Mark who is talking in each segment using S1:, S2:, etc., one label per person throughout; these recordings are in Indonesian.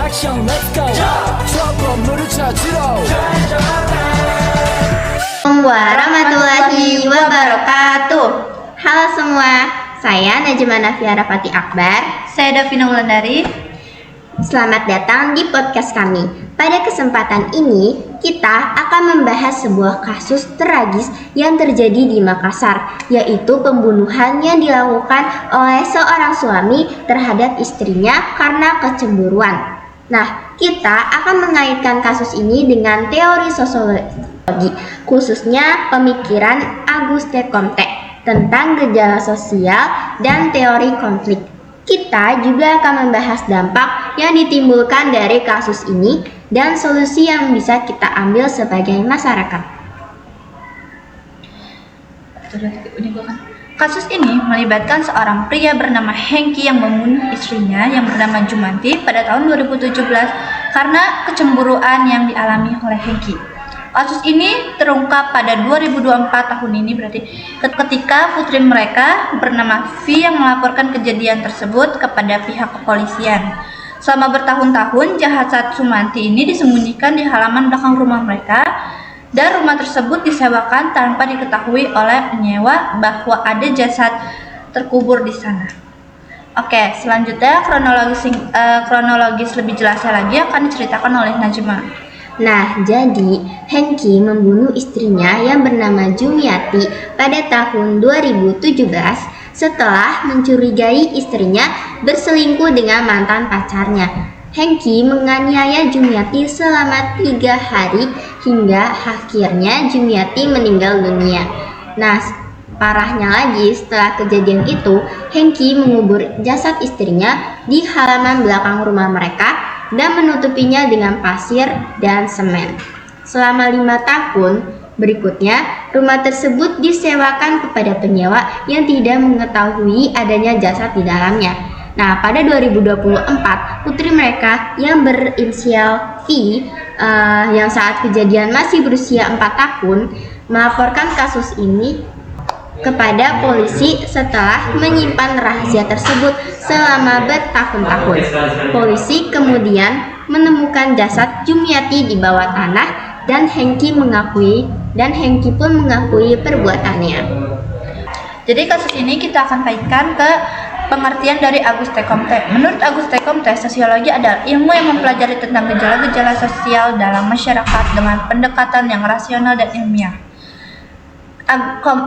S1: action, let's go. trouble 찾으러.
S2: Warahmatullahi wabarakatuh. Halo semua, saya Najma Nafiara Fati Akbar.
S3: Saya Davina Wulandari.
S2: Selamat datang di podcast kami. Pada kesempatan ini, kita akan membahas sebuah kasus tragis yang terjadi di Makassar, yaitu pembunuhan yang dilakukan oleh seorang suami terhadap istrinya karena kecemburuan. Nah, kita akan mengaitkan kasus ini dengan teori sosiologi, khususnya pemikiran Auguste Comte tentang gejala sosial dan teori konflik. Kita juga akan membahas dampak yang ditimbulkan dari kasus ini dan solusi yang bisa kita ambil sebagai masyarakat.
S3: Kasus ini melibatkan seorang pria bernama Hengki yang membunuh istrinya yang bernama Jumanti pada tahun 2017 karena kecemburuan yang dialami oleh Hengki. Kasus ini terungkap pada 2024 tahun ini, berarti ketika putri mereka bernama V yang melaporkan kejadian tersebut kepada pihak kepolisian. Selama bertahun-tahun, jasad Jumanti ini disembunyikan di halaman belakang rumah mereka dan rumah tersebut disewakan tanpa diketahui oleh penyewa bahwa ada jasad terkubur di sana. Oke, selanjutnya kronologis lebih jelasnya lagi akan diceritakan oleh Najma.
S2: Nah, jadi Hengki membunuh istrinya yang bernama Jumiati pada tahun 2017 setelah mencurigai istrinya berselingkuh dengan mantan pacarnya. Hengki menganiaya Jumiati selama 3 hari hingga akhirnya Jumiati meninggal dunia. Nah, parahnya lagi, setelah kejadian itu, Hengki mengubur jasad istrinya di halaman belakang rumah mereka dan menutupinya dengan pasir dan semen. Selama 5 tahun berikutnya, rumah tersebut disewakan kepada penyewa yang tidak mengetahui adanya jasad di dalamnya. Nah, pada 2024, putri mereka yang berinisial V yang saat kejadian masih berusia 4 tahun melaporkan kasus ini kepada polisi setelah menyimpan rahasia tersebut selama bertahun-tahun. Polisi kemudian menemukan jasad Jumiati di bawah tanah dan Hengki pun mengakui perbuatannya.
S3: Jadi kasus ini kita akan kaitkan ke pengertian dari Auguste Comte. Menurut Auguste Comte, sosiologi adalah ilmu yang mempelajari tentang gejala-gejala sosial dalam masyarakat dengan pendekatan yang rasional dan ilmiah.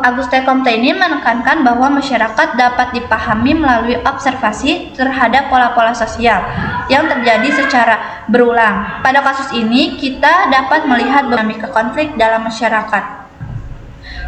S3: Auguste Comte ini menekankan bahwa masyarakat dapat dipahami melalui observasi terhadap pola-pola sosial yang terjadi secara berulang. Pada kasus ini, kita dapat melihat dinamika konflik dalam masyarakat.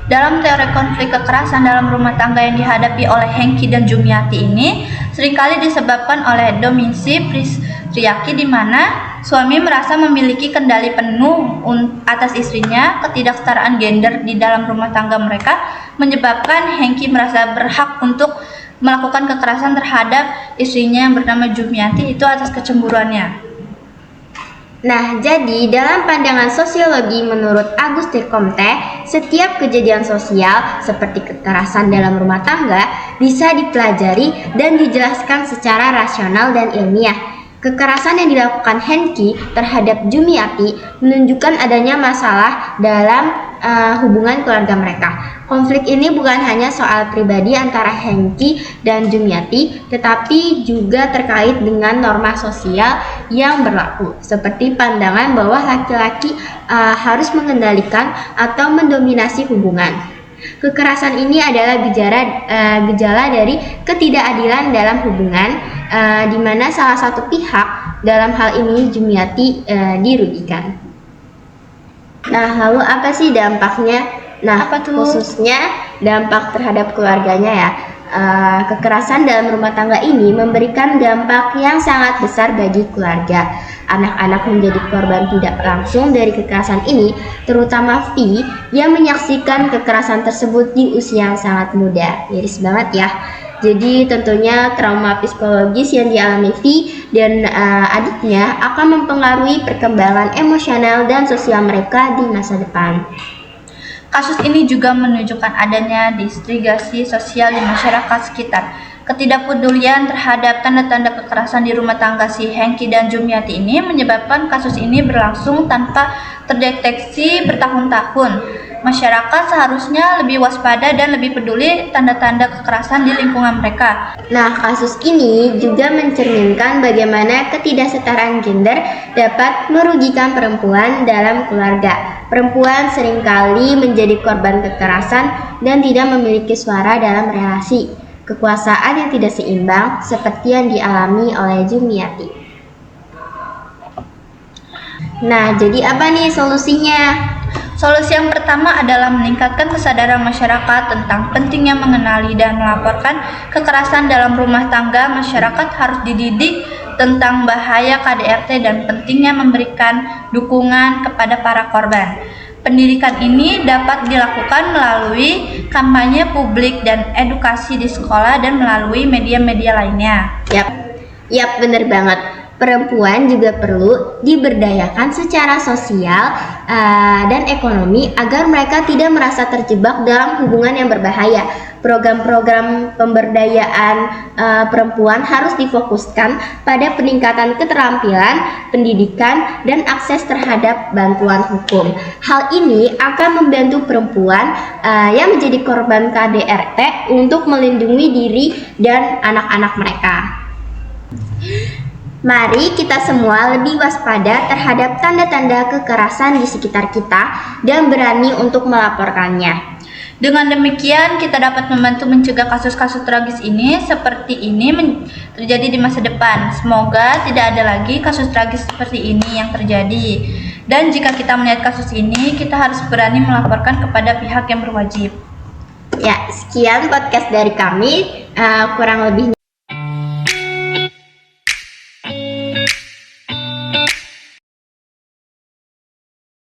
S3: Dalam teori konflik kekerasan dalam rumah tangga yang dihadapi oleh Hengki dan Jumiati ini seringkali disebabkan oleh dominasi patriarki di mana suami merasa memiliki kendali penuh atas istrinya. Ketidaksetaraan gender di dalam rumah tangga mereka menyebabkan Hengki merasa berhak untuk melakukan kekerasan terhadap istrinya yang bernama Jumiati itu atas kecemburuannya.
S2: Nah, jadi dalam pandangan sosiologi menurut Auguste Comte, setiap kejadian sosial seperti kekerasan dalam rumah tangga bisa dipelajari dan dijelaskan secara rasional dan ilmiah. Kekerasan yang dilakukan Hengki terhadap Jumiati menunjukkan adanya masalah dalam hubungan keluarga mereka. Konflik ini bukan hanya soal pribadi antara Hengki dan Jumiati, tetapi juga terkait dengan norma sosial yang berlaku, seperti pandangan bahwa laki-laki harus mengendalikan atau mendominasi hubungan. Kekerasan ini adalah gejala dari ketidakadilan dalam hubungan, di mana salah satu pihak, dalam hal ini Jumiati, dirugikan. Nah, lalu apa sih dampaknya? Nah, khususnya dampak terhadap keluarganya ya. Kekerasan dalam rumah tangga ini memberikan dampak yang sangat besar bagi keluarga. Anak-anak menjadi korban tidak langsung dari kekerasan ini, terutama V yang menyaksikan kekerasan tersebut di usia yang sangat muda. Miris banget ya. Jadi tentunya trauma psikologis yang dialami V dan adiknya akan mempengaruhi perkembangan emosional dan sosial mereka di masa depan.
S3: Kasus ini juga menunjukkan adanya disgregasi sosial di masyarakat sekitar. Ketidakpedulian terhadap tanda-tanda kekerasan di rumah tangga si Hengki dan Jumiati ini menyebabkan kasus ini berlangsung tanpa terdeteksi bertahun-tahun. Masyarakat seharusnya lebih waspada dan lebih peduli tanda-tanda kekerasan di lingkungan mereka.
S2: Nah, kasus ini juga mencerminkan bagaimana ketidaksetaraan gender dapat merugikan perempuan dalam keluarga. Perempuan seringkali menjadi korban kekerasan dan tidak memiliki suara dalam relasi. Kekuasaan yang tidak seimbang seperti yang dialami oleh Jumiati. Nah, jadi apa nih solusinya?
S3: Solusi yang pertama adalah meningkatkan kesadaran masyarakat tentang pentingnya mengenali dan melaporkan kekerasan dalam rumah tangga. Masyarakat harus dididik tentang bahaya KDRT dan pentingnya memberikan dukungan kepada para korban. Pendidikan ini dapat dilakukan melalui kampanye publik dan edukasi di sekolah dan melalui media-media lainnya.
S2: Yap, bener banget. Perempuan juga perlu diberdayakan secara sosial dan ekonomi agar mereka tidak merasa terjebak dalam hubungan yang berbahaya. Program-program pemberdayaan perempuan harus difokuskan pada peningkatan keterampilan, pendidikan, dan akses terhadap bantuan hukum. Hal ini akan membantu perempuan yang menjadi korban KDRT untuk melindungi diri dan anak-anak mereka. Mari kita semua lebih waspada terhadap tanda-tanda kekerasan di sekitar kita dan berani untuk melaporkannya.
S3: Dengan demikian, kita dapat membantu mencegah kasus-kasus tragis ini terjadi di masa depan. Semoga tidak ada lagi kasus tragis seperti ini yang terjadi. Dan jika kita melihat kasus ini, kita harus berani melaporkan kepada pihak yang berwajib.
S2: Ya, sekian podcast dari kami. Kurang lebihnya